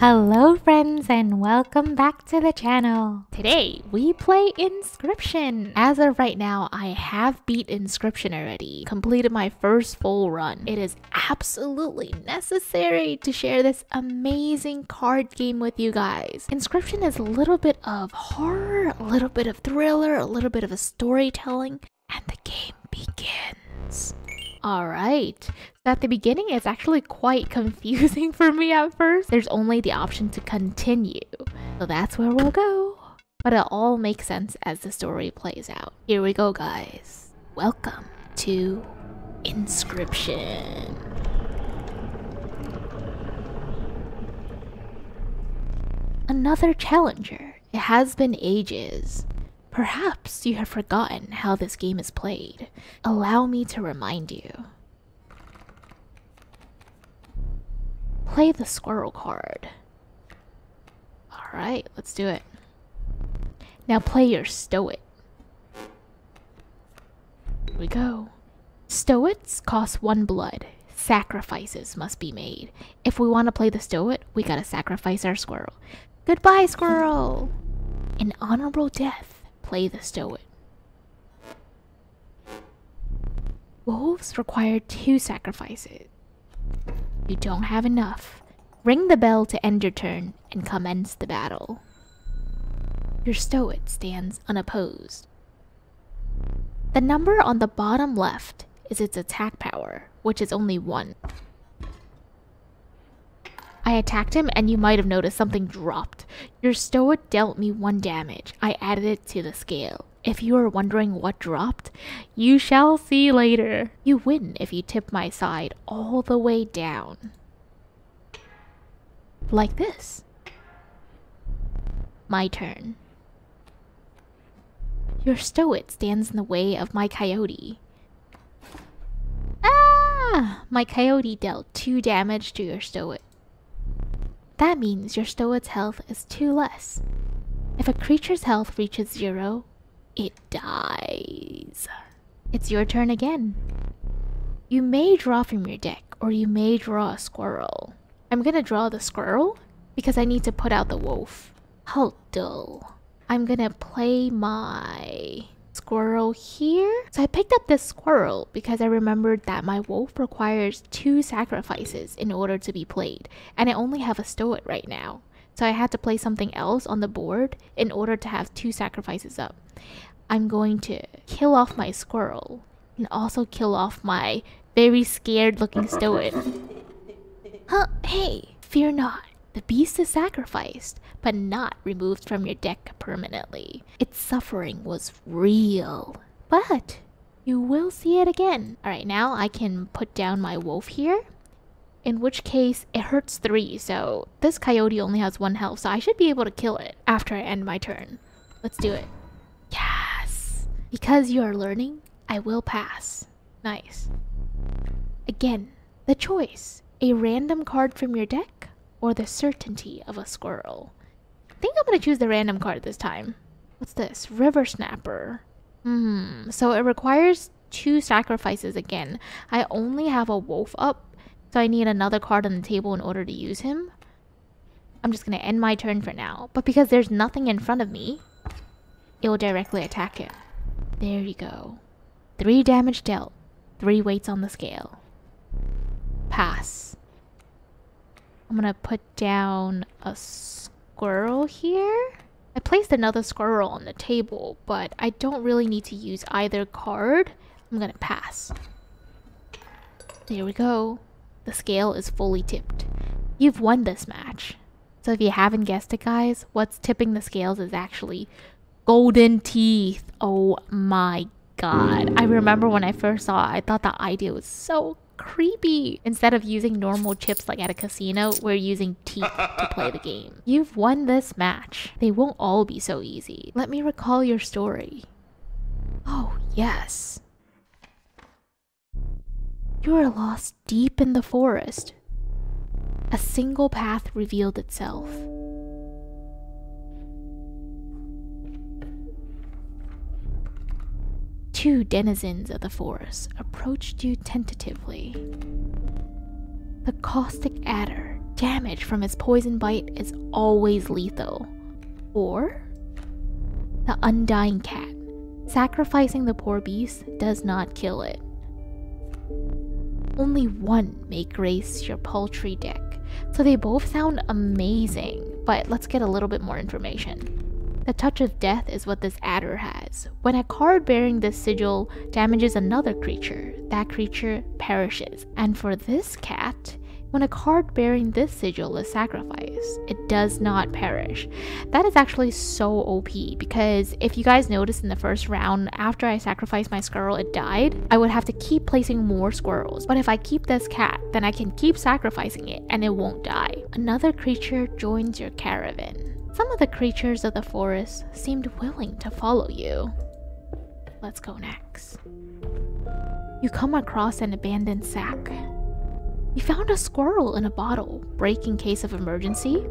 Hello friends and welcome back to the channel. Today we play Inscryption. As of right now, I have beat Inscryption already, completed my first full run. It is absolutely necessary to share this amazing card game with you guys. Inscryption is a little bit of horror, a little bit of thriller, a little bit of a storytelling, and the game begins. Alright, so at the beginning it's actually quite confusing for me at first. There's only the option to continue, so that's where we'll go. But it all makes sense as the story plays out. Here we go guys. Welcome to Inscryption. Another challenger. It has been ages. Perhaps you have forgotten how this game is played. Allow me to remind you. Play the squirrel card. Alright, let's do it. Now play your stoic. Here we go. Stoics cost 1 blood. Sacrifices must be made. If we want to play the stoic, we gotta sacrifice our squirrel. Goodbye, squirrel! An honorable death. Play the stoic. Wolves require 2 sacrifices. You don't have enough. Ring the bell to end your turn and commence the battle. Your stoic stands unopposed. The number on the bottom left is its attack power, which is only 1. I attacked him and you might have noticed something dropped. Your stoic dealt me 1 damage. I added it to the scale. If you are wondering what dropped, you shall see later. You win if you tip my side all the way down. Like this. My turn. Your stoic stands in the way of my coyote. Ah! My coyote dealt 2 damage to your stoic. That means your stoic's health is 2 less. If a creature's health reaches 0, it dies. It's your turn again. You may draw from your deck, or you may draw a squirrel. I'm gonna draw the squirrel because I need to put out the wolf. How dull. I'm gonna play my squirrel here. So I picked up this squirrel because I remembered that my wolf requires 2 sacrifices in order to be played, and I only have a stoic right now. So I had to play something else on the board in order to have 2 sacrifices up. I'm going to kill off my squirrel and also kill off my very scared looking stoic. Huh, hey, fear not. The beast is sacrificed, but not removed from your deck permanently. Its suffering was real, but you will see it again. Alright, now I can put down my wolf here, in which case it hurts 3, so this coyote only has 1 health, so I should be able to kill it after I end my turn. Let's do it. Yes! Because you are learning, I will pass. Nice. Again, the choice. A random card from your deck, or the certainty of a squirrel. I think I'm gonna choose the random card this time. What's this? River Snapper. So it requires 2 sacrifices again. I only have a wolf up, so I need another card on the table in order to use him. I'm just gonna end my turn for now. But because there's nothing in front of me, it will directly attack him. There you go. 3 damage dealt. 3 weights on the scale. Pass. I'm gonna put down a squirrel here. I placed another squirrel on the table, but I don't really need to use either card. I'm gonna pass. There we go. The scale is fully tipped. You've won this match. So if you haven't guessed it guys, what's tipping the scales is actually golden teeth. Oh my god. I remember when I first saw it, I thought the idea was so creepy. Instead of using normal chips like at a casino, we're using teeth to play the game. You've won this match. They won't all be so easy. Let me recall your story. Oh, yes. You are lost deep in the forest. A single path revealed itself. Two denizens of the forest approached you tentatively. The caustic adder damage from its poison bite is always lethal. Or the Undying Cat. Sacrificing the poor beast does not kill it. Only one may grace your paltry deck. So they both sound amazing, but let's get a little bit more information. The Touch of Death is what this adder has. When a card bearing this sigil damages another creature, that creature perishes. And for this cat, when a card bearing this sigil is sacrificed, it does not perish. That is actually so OP, because if you guys noticed in the first round, after I sacrificed my squirrel, it died. I would have to keep placing more squirrels. But if I keep this cat, then I can keep sacrificing it and it won't die. Another creature joins your caravan. Some of the creatures of the forest seemed willing to follow you. Let's go next. You come across an abandoned sack. You found a squirrel in a bottle. Break in case of emergency.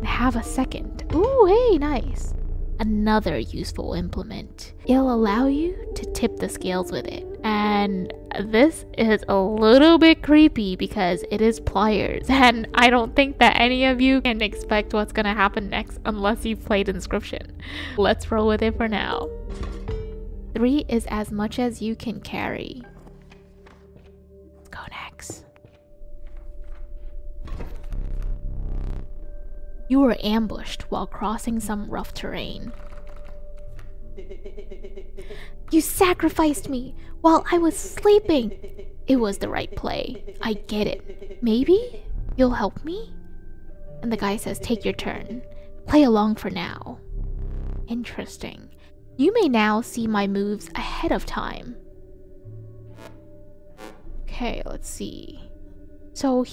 Have a second. Ooh, hey, nice. Another useful implement. It'll allow you to tip the scales with it. And this is a little bit creepy because it is pliers. And I don't think that any of you can expect what's gonna happen next unless you've played Inscryption. Let's roll with it for now. 3 is as much as you can carry. Let's go next. You were ambushed while crossing some rough terrain. You sacrificed me while I was sleeping. It was the right play. I get it. Maybe you'll help me? And the guy says, take your turn. Play along for now. Interesting. You may now see my moves ahead of time. Okay, let's see. So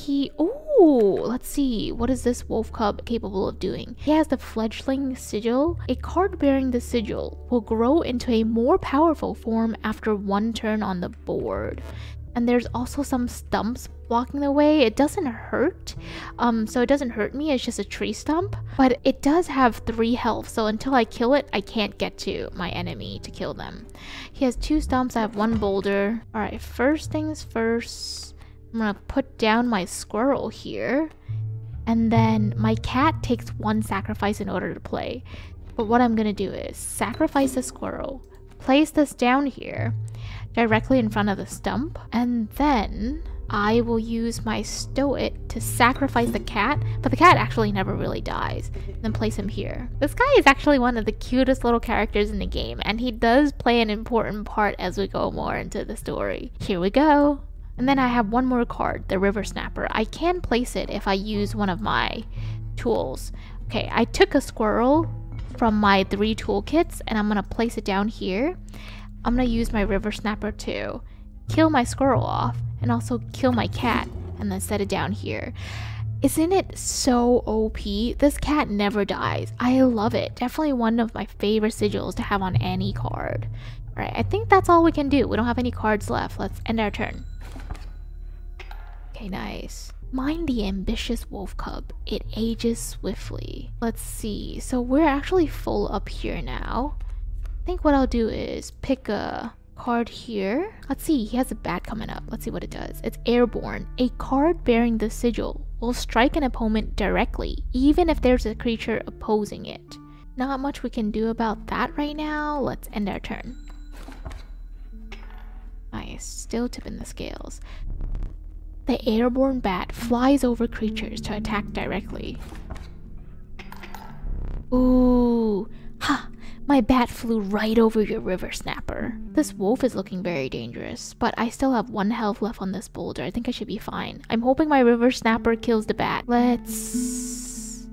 let's see, what is this wolf cub capable of doing? He has the fledgling sigil. A card bearing the sigil will grow into a more powerful form after 1 turn on the board. And there's also some stumps blocking the way. It doesn't hurt, so it doesn't hurt me, it's just a tree stump. But it does have 3 health, so until I kill it, I can't get to my enemy to kill them. He has 2 stumps, I have 1 boulder. Alright, first things first. I'm gonna put down my squirrel here, and then my cat takes 1 sacrifice in order to play. But what I'm gonna do is sacrifice the squirrel, place this down here directly in front of the stump, and then I will use my Stoic to sacrifice the cat, but the cat actually never really dies, and then place him here. This guy is actually one of the cutest little characters in the game, and he does play an important part as we go more into the story. Here we go. And then I have 1 more card, the River Snapper. I can place it if I use one of my tools. Okay, I took a squirrel from my 3 toolkits and I'm gonna place it down here. I'm gonna use my River Snapper to kill my squirrel off and also kill my cat and then set it down here. Isn't it so OP? This cat never dies. I love it. Definitely one of my favorite sigils to have on any card. Alright, I think that's all we can do. We don't have any cards left. Let's end our turn. Okay, nice. Mind the ambitious wolf cub. It ages swiftly. Let's see. So we're actually full up here now. I think what I'll do is pick a card here. Let's see. He has a bat coming up. Let's see what it does. It's airborne. A card bearing the sigil will strike an opponent directly, even if there's a creature opposing it. Not much we can do about that right now. Let's end our turn. Nice. Still tipping the scales. The airborne bat flies over creatures to attack directly. Ooh, ha! My bat flew right over your River Snapper. This wolf is looking very dangerous, but I still have 1 health left on this boulder. I think I should be fine. I'm hoping my River Snapper kills the bat. Let's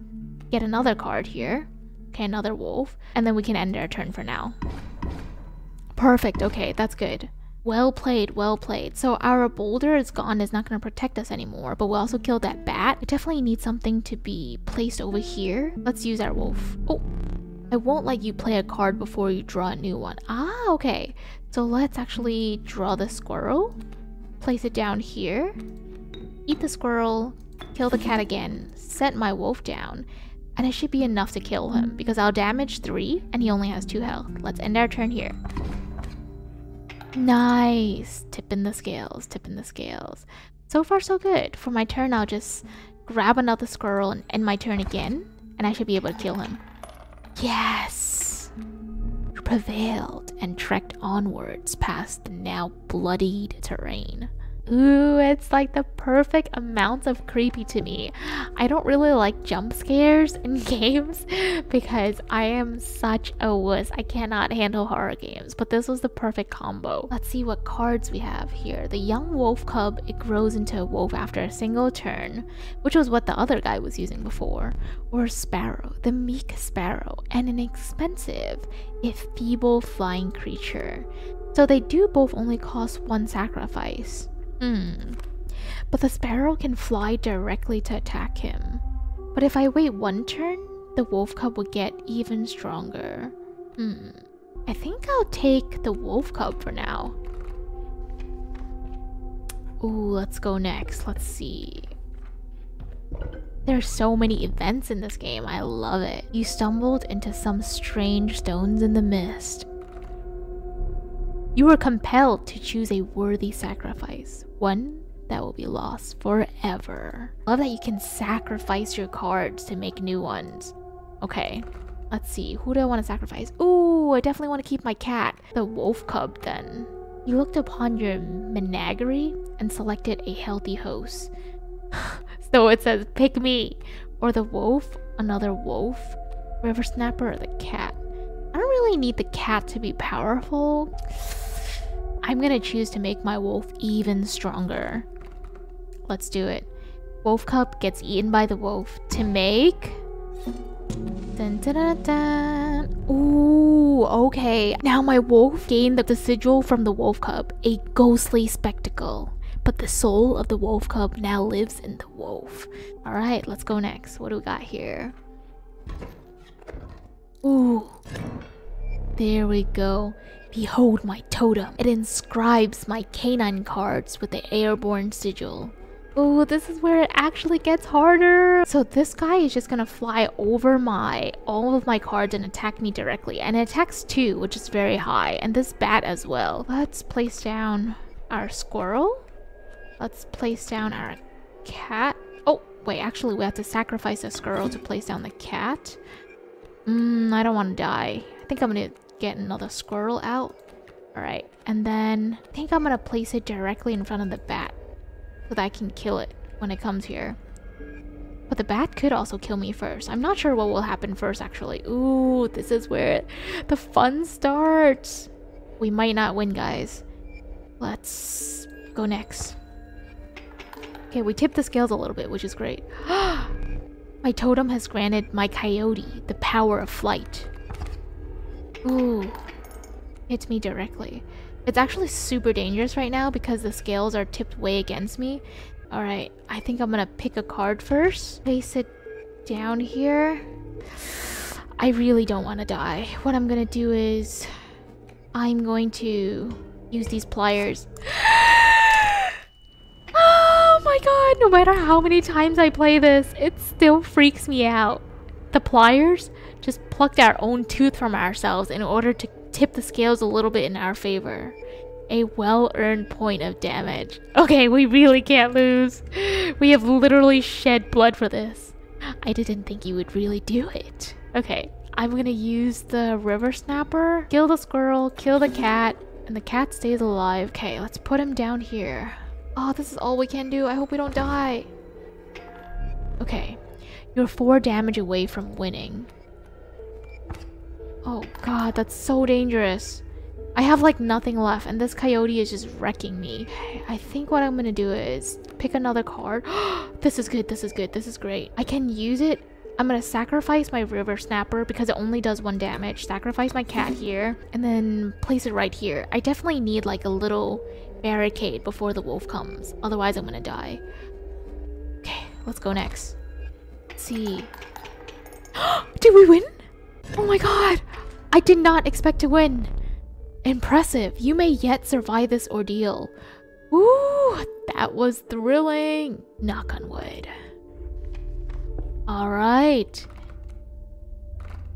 get another card here. Okay, another wolf. And then we can end our turn for now. Perfect, okay, that's good. Well played, well played. So our boulder is gone, it's not going to protect us anymore, but we'll also kill that bat. We definitely need something to be placed over here. Let's use our wolf. Oh, I won't let you play a card before you draw a new one. Ah, okay. So let's actually draw the squirrel, place it down here, eat the squirrel, kill the cat again, set my wolf down, and it should be enough to kill him because I'll damage 3 and he only has 2 health. Let's end our turn here. Nice. Tipping the scales, tipping the scales. So far so good. For my turn, I'll just grab another squirrel and end my turn again, and I should be able to kill him. Yes! You prevailed and trekked onwards past the now bloodied terrain. Ooh, it's like the perfect amount of creepy to me. I don't really like jump scares in games because I am such a wuss. I cannot handle horror games, but this was the perfect combo. Let's see what cards we have here. The young wolf cub, it grows into a wolf after a single turn, which was what the other guy was using before. Or sparrow, the meek sparrow, and an expensive, if feeble flying creature. So they do both only cost 1 sacrifice. But the sparrow can fly directly to attack him. But if I wait 1 turn, the wolf cub will get even stronger. I think I'll take the wolf cub for now. Ooh, let's go next. Let's see. There's so many events in this game. I love it. You stumbled into some strange stones in the mist. You were compelled to choose a worthy sacrifice, one that will be lost forever. Love that you can sacrifice your cards to make new ones. Okay, let's see. Who do I want to sacrifice? Ooh, I definitely want to keep my cat. The wolf cub then. You looked upon your menagerie and selected a healthy host. So it says, pick me. Or the wolf, another wolf, river snapper, or the cat. I don't really need the cat to be powerful. I'm gonna choose to make my wolf even stronger. Let's do it. Wolf cub gets eaten by the wolf to make... Dun, dun, dun, dun. Ooh, okay. Now my wolf gained the sigil from the wolf cub, a ghostly spectacle. But the soul of the wolf cub now lives in the wolf. Alright, let's go next. What do we got here? Ooh. There we go. Behold my totem. It inscribes my canine cards with the airborne sigil. Ooh, this is where it actually gets harder. So this guy is just gonna fly over all of my cards and attack me directly. And it attacks 2, which is very high. And this bat as well. Let's place down our squirrel. Let's place down our cat. Oh, wait, actually we have to sacrifice a squirrel to place down the cat. I don't want to die. I think I'm gonna get another squirrel out. Alright, and then I think I'm gonna place it directly in front of the bat so that I can kill it when it comes here. But the bat could also kill me first. I'm not sure what will happen first actually. Ooh, this is where the fun starts. We might not win, guys. Let's go next. Okay, we tipped the scales a little bit, which is great. My totem has granted my coyote the power of flight. Ooh, hits me directly. It's actually super dangerous right now because the scales are tipped way against me. Alright, I think I'm gonna pick a card first. Place it down here. I really don't want to die. What I'm gonna do is... I'm going to use these pliers. Oh my god, no matter how many times I play this, it still freaks me out. The pliers just plucked our own tooth from ourselves in order to tip the scales a little bit in our favor. A well-earned point of damage. Okay, we really can't lose. We have literally shed blood for this. I didn't think you would really do it. Okay, I'm gonna use the river snapper, kill the squirrel, kill the cat, and the cat stays alive. Okay, let's put him down here. Oh, this is all we can do. I hope we don't die. Okay, you're 4 damage away from winning. Oh god, that's so dangerous. I have like nothing left and this coyote is just wrecking me. Okay, I think what I'm gonna do is pick another card. This is good, this is good, this is great. I can use it. I'm gonna sacrifice my river snapper because it only does 1 damage. Sacrifice my cat here and then place it right here. I definitely need like a little barricade before the wolf comes. Otherwise I'm gonna die. Okay, let's go next. Let's see. Did we win? Oh my god! I did not expect to win. Impressive. You may yet survive this ordeal. Ooh, that was thrilling. Knock on wood. Alright.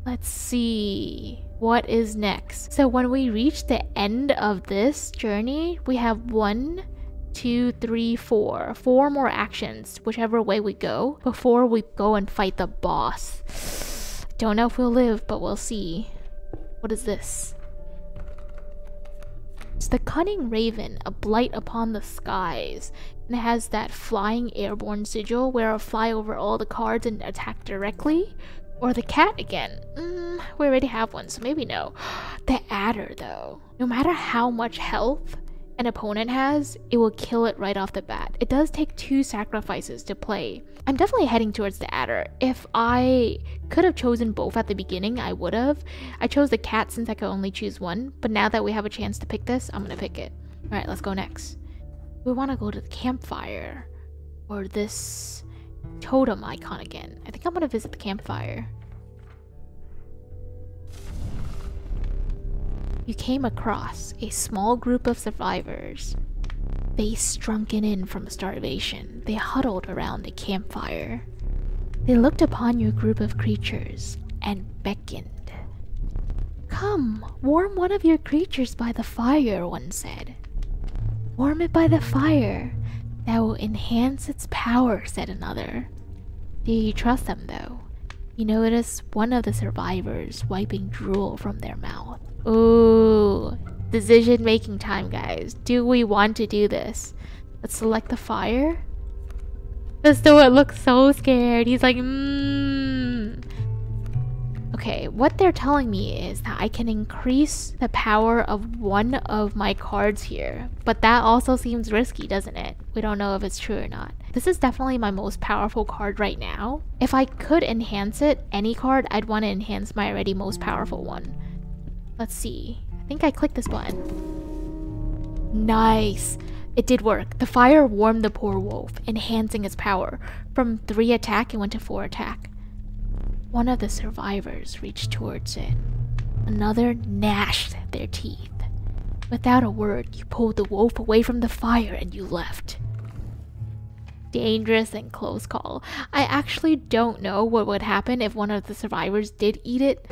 Let's see. What is next? So when we reach the end of this journey, we have 1, 2, 3, 4. 4 more actions, whichever way we go, before we go and fight the boss. Don't know if we'll live, but we'll see. What is this? It's the Cunning Raven, a blight upon the skies. And it has that flying airborne sigil where it'll fly over all the cards and attack directly. Or the cat again. We already have one, so maybe no. The adder though. No matter how much health an opponent has, it will kill it right off the bat. It does take 2 sacrifices to play. I'm definitely heading towards the adder. If I could have chosen both at the beginning, I would have. I chose the cat since I could only choose one, but now that we have a chance to pick this, I'm gonna pick it. Alright, let's go next. We wanna go to the campfire. Or this totem icon again. I think I'm gonna visit the campfire. You came across a small group of survivors. Face shrunken in from starvation, they huddled around a campfire. They looked upon your group of creatures and beckoned. Come, warm one of your creatures by the fire, one said. Warm it by the fire. That will enhance its power, said another. Do you trust them though? You notice one of the survivors wiping drool from their mouth. Ooh, decision making time, guys. Do we want to do this? Let's select the fire. The Stoic looks so scared. He's like, Okay, what they're telling me is that I can increase the power of one of my cards here. But that also seems risky, doesn't it? We don't know if it's true or not. This is definitely my most powerful card right now. If I could enhance it, any card, I'd want to enhance my already most powerful one. Let's see. I think I clicked this button. Nice! It did work. The fire warmed the poor wolf, enhancing its power. From 3 attack, it went to 4 attack. One of the survivors reached towards it. Another gnashed their teeth. Without a word, you pulled the wolf away from the fire and you left. Dangerous and close call. I actually don't know what would happen if one of the survivors did eat it.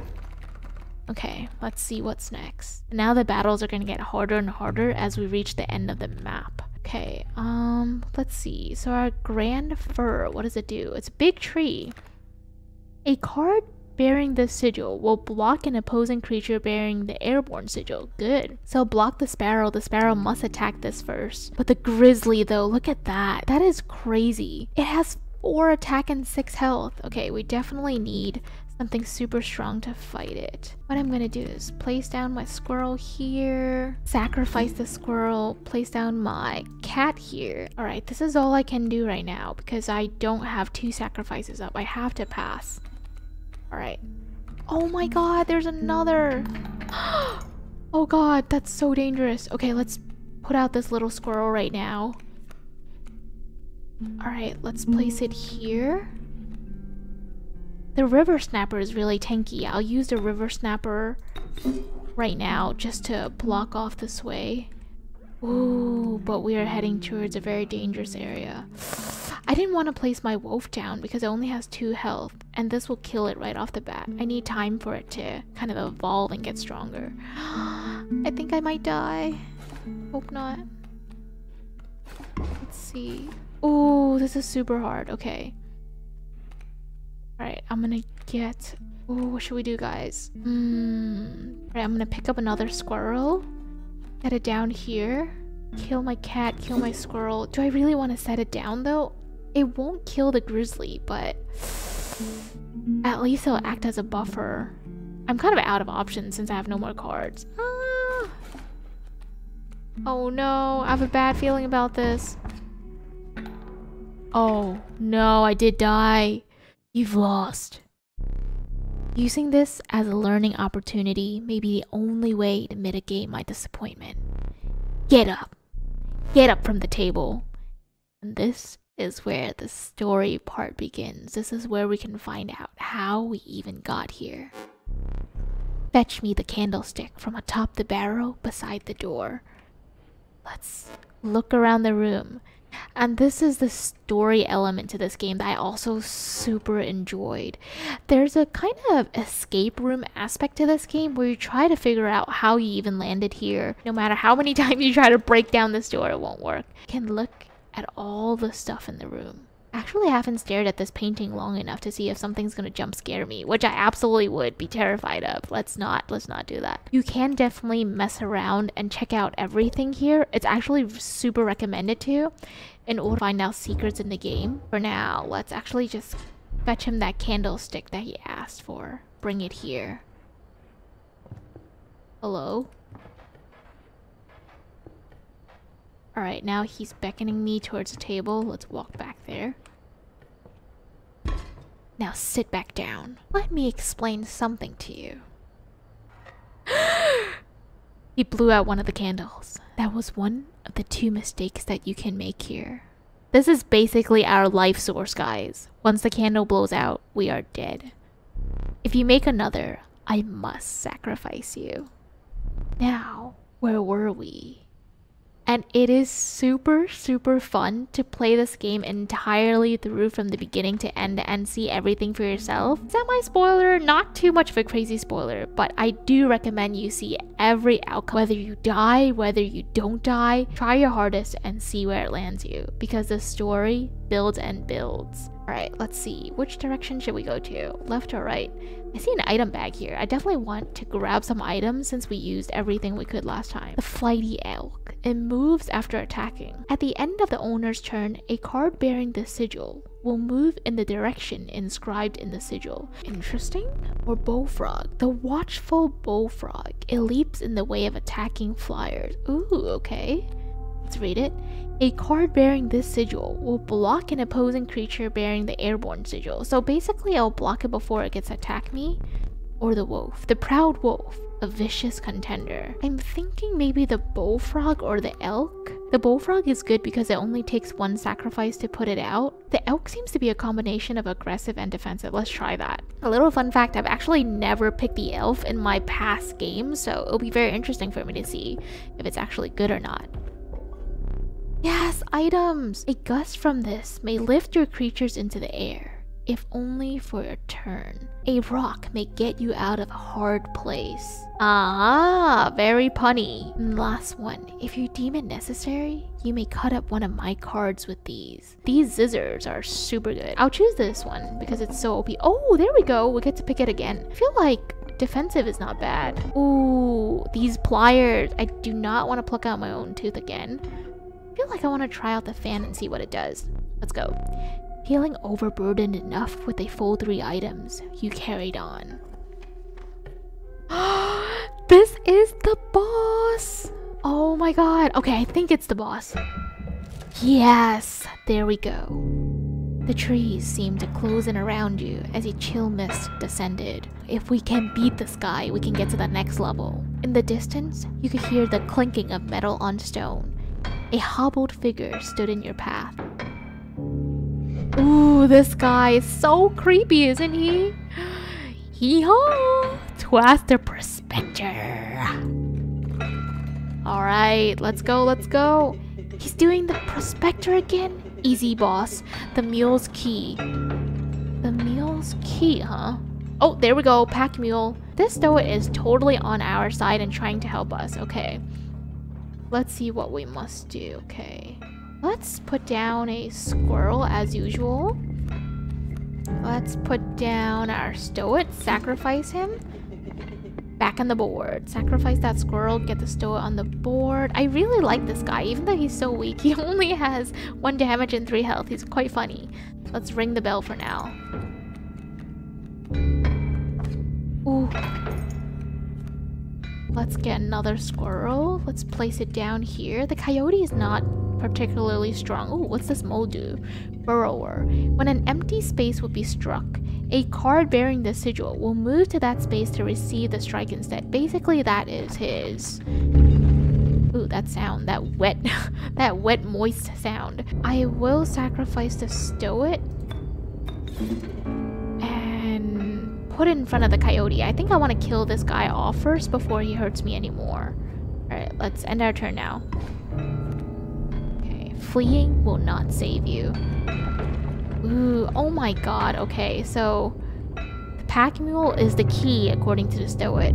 Okay, let's see what's next. Now the battles are gonna get harder and harder as we reach the end of the map. Okay, let's see. So our Grand Fir, what does it do? It's a big tree. A card bearing this sigil will block an opposing creature bearing the airborne sigil. Good. So block the sparrow. The sparrow must attack this first. But the grizzly though, look at that. That is crazy. It has 4 attack and 6 health. Okay, we definitely need something super strong to fight it. What I'm gonna do is place down my squirrel here, sacrifice the squirrel, place down my cat here. Alright, this is all I can do right now because I don't have 2 sacrifices up. I have to pass. Alright. Oh my god, there's another! Oh god, that's so dangerous. Okay, let's put out this little squirrel right now. Alright, let's place it here. The river snapper is really tanky. I'll use the river snapper right now just to block off this way. Ooh, but we are heading towards a very dangerous area. I didn't want to place my wolf down because it only has 2 health, and this will kill it right off the bat. I need time for it to kind of evolve and get stronger. I think I might die. Hope not. Let's see. Ooh, this is super hard. Okay. Alright, I'm gonna get... Ooh, what should we do, guys? Alright, I'm gonna pick up another squirrel. Set it down here. Kill my cat, kill my squirrel. Do I really want to set it down, though? It won't kill the grizzly, but... at least it'll act as a buffer. I'm kind of out of options since I have no more cards. Ah! Oh no, I have a bad feeling about this. Oh no, I did die. You've lost. Using this as a learning opportunity may be the only way to mitigate my disappointment. Get up. Get up from the table. And this is where the story part begins. This is where we can find out how we even got here. Fetch me the candlestick from atop the barrel beside the door. Let's look around the room. And this is the story element to this game that I also super enjoyed. There's a kind of escape room aspect to this game where you try to figure out how you even landed here. No matter how many times you try to break down this door, it won't work. You can look at all the stuff in the room. Actually, I haven't stared at this painting long enough to see if something's gonna jump scare me, which I absolutely would be terrified of. Let's not do that. You can definitely mess around and check out everything here. It's actually super recommended to, in order to find out secrets in the game. For now, let's actually just fetch him that candlestick that he asked for. Bring it here. Hello? Alright, now he's beckoning me towards the table. Let's walk back there. Now sit back down. Let me explain something to you. He blew out one of the candles. That was one of the 2 mistakes that you can make here. This is basically our life source, guys. Once the candle blows out, we are dead. If you make another, I must sacrifice you. Now, where were we? And it is super fun to play this game entirely through from the beginning to end and see everything for yourself. Semi-spoiler, not too much of a crazy spoiler, but I do recommend you see every outcome. Whether you die, whether you don't die, try your hardest and see where it lands you, because the story builds and builds. Alright, let's see. Which direction should we go to? Left or right? I see an item bag here. I definitely want to grab some items since we used everything we could last time. The flighty elk. It moves after attacking. At the end of the owner's turn, a card bearing the sigil will move in the direction inscribed in the sigil. Interesting. Or bullfrog. The watchful bullfrog. It leaps in the way of attacking flyers. Ooh, okay. Let's read it. A card bearing this sigil will block an opposing creature bearing the airborne sigil. So basically I'll block it before it gets to attack me. Or the wolf. The proud wolf. A vicious contender. I'm thinking maybe the bullfrog or the elk. The bullfrog is good because it only takes 1 sacrifice to put it out. The elk seems to be a combination of aggressive and defensive. Let's try that. A little fun fact, I've actually never picked the elf in my past games, so it'll be very interesting for me to see if it's actually good or not. Yes, items! A gust from this may lift your creatures into the air, if only for a turn. A rock may get you out of a hard place. Ah, very punny. And last one, if you deem it necessary, you may cut up one of my cards with these. These scissors are super good. I'll choose this one because it's so OP. Oh, there we go. We get to pick it again. I feel like defensive is not bad. Ooh, these pliers. I do not want to pluck out my own tooth again. I feel like I want to try out the fan and see what it does. Let's go. Feeling overburdened enough with a full 3 items, you carried on. This is the boss! Oh my god. Okay, I think it's the boss. Yes! There we go. The trees seemed to close in around you as a chill mist descended. If we can beat this guy, we can get to the next level. In the distance, you could hear the clinking of metal on stone. A hobbled figure stood in your path. Ooh, this guy is so creepy, isn't he? Hee-haw! 'Twas the prospector. Alright, let's go, let's go. He's doing the prospector again? Easy, boss. The mule's key. The mule's key, huh? Oh, there we go, pack mule. This stoic is totally on our side and trying to help us. Okay. Let's see what we must do. Okay. Let's put down a squirrel as usual. Let's put down our stoic, sacrifice him. Back on the board. Sacrifice that squirrel, get the stoic on the board. I really like this guy, even though he's so weak. He only has 1 damage and 3 health. He's quite funny. Let's ring the bell for now. Ooh. Let's get another squirrel. Let's place it down here. The coyote is not particularly strong. Ooh, what's this mole do? Burrower. When an empty space would be struck, a card bearing the sigil will move to that space to receive the strike instead. Basically, that is his... Ooh, that sound. That wet, that wet, moist sound. I will sacrifice the stoic and put it in front of the coyote. I think I want to kill this guy off first before he hurts me anymore. Alright, let's end our turn now. fleeing will not save you. Ooh, oh my god, okay, so the pack mule is the key according to the stoic.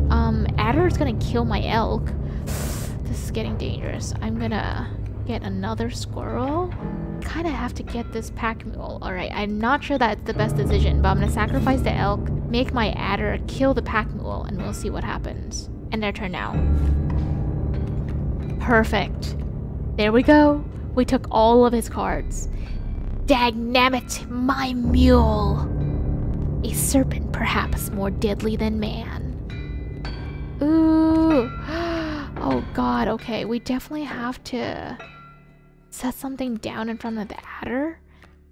Adder is gonna kill my elk. This is getting dangerous. I'm gonna get another squirrel. Kinda have to get this pack mule. Alright, I'm not sure that's the best decision, but I'm gonna sacrifice the elk, make my adder kill the pack mule, and we'll see what happens. And their turn now. Perfect. There we go. We took all of his cards. Dagnabbit, my mule. A serpent perhaps more deadly than man. Ooh. Oh god, okay. We definitely have to set something down in front of the adder.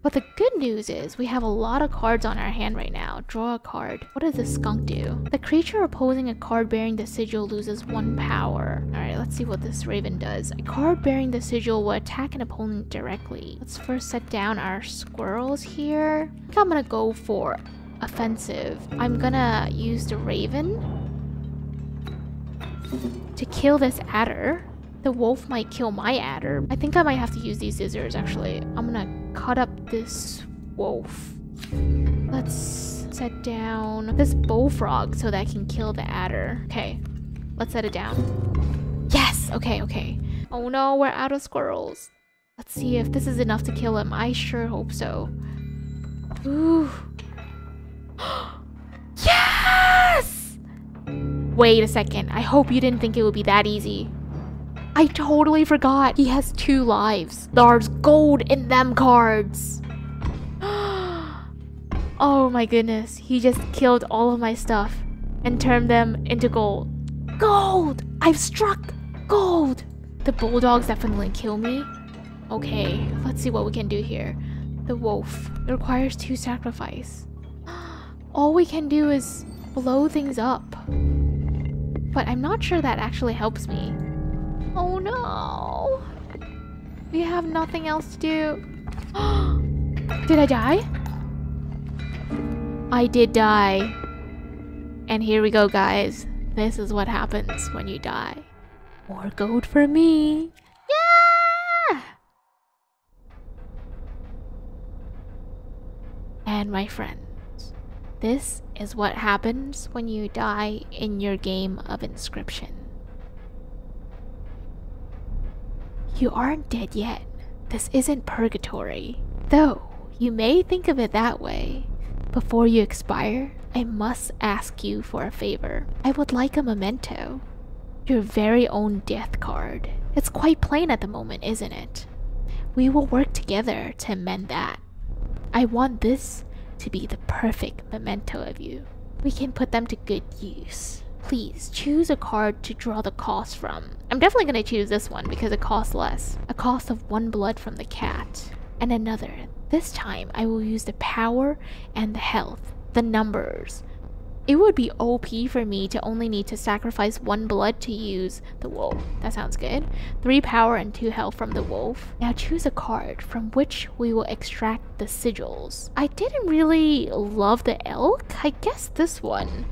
But the good news is we have a lot of cards on our hand right now. Draw a card. What does this skunk do? The creature opposing a card bearing the sigil loses 1 power. Alright, let's see what this raven does. A card bearing the sigil will attack an opponent directly. Let's first set down our squirrels here. I think I'm gonna go for offensive. I'm gonna use the raven to kill this adder. The wolf might kill my adder. I think I might have to use these scissors actually. I'm gonna cut up this wolf. Let's set down this bullfrog so that I can kill the adder. Okay, let's set it down. Yes, okay, okay. Oh no, we're out of squirrels. Let's see if this is enough to kill him. I sure hope so. Ooh. Yes! Wait a second, I hope you didn't think it would be that easy. I totally forgot. He has 2 lives. There's gold in them cards. Oh my goodness. He just killed all of my stuff and turned them into gold. Gold! I've struck gold! The bulldogs definitely kill me. Okay, let's see what we can do here. The wolf. It requires 2 sacrifice. All we can do is blow things up. But I'm not sure that actually helps me. Oh no! We have nothing else to do. Did I die? I did die. And here we go, guys. This is what happens when you die. More gold for me. Yeah! And my friends, this is what happens when you die in your game of Inscryption. You aren't dead yet. This isn't purgatory. Though, you may think of it that way. Before you expire, I must ask you for a favor. I would like a memento. Your very own death card. It's quite plain at the moment, isn't it? We will work together to amend that. I want this to be the perfect memento of you. We can put them to good use. Please choose a card to draw the cost from. I'm definitely going to choose this one because it costs less. A cost of 1 blood from the cat. And another. This time I will use the power and the health. The numbers. It would be OP for me to only need to sacrifice 1 blood to use the wolf. That sounds good. 3 power and 2 health from the wolf. Now choose a card from which we will extract the sigils. I didn't really love the elk. I guess this one.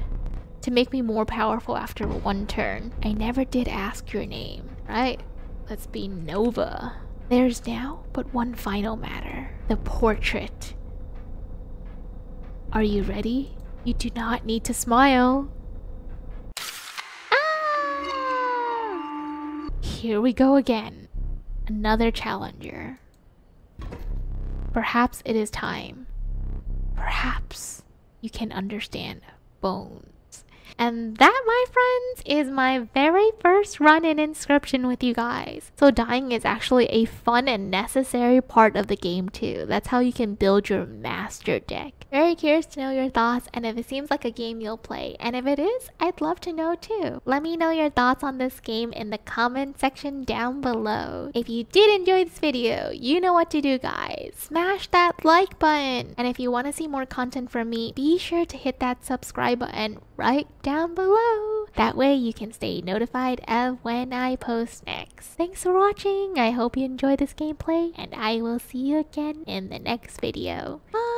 To make me more powerful after 1 turn. I never did ask your name, right? Let's be Nova. There's now but 1 final matter. The portrait. Are you ready? You do not need to smile. Ah! Here we go again. Another challenger. Perhaps it is time. Perhaps you can understand bones. And that, my friends, is my very first run in Inscryption with you guys. So dying is actually a fun and necessary part of the game too. That's how you can build your master deck. Very curious to know your thoughts and if it seems like a game you'll play. And if it is, I'd love to know too. Let me know your thoughts on this game in the comment section down below. If you did enjoy this video, you know what to do, guys. Smash that like button. And if you want to see more content from me, be sure to hit that subscribe button right down below. That way you can stay notified of when I post next. Thanks for watching. I hope you enjoyed this gameplay and I will see you again in the next video. Bye!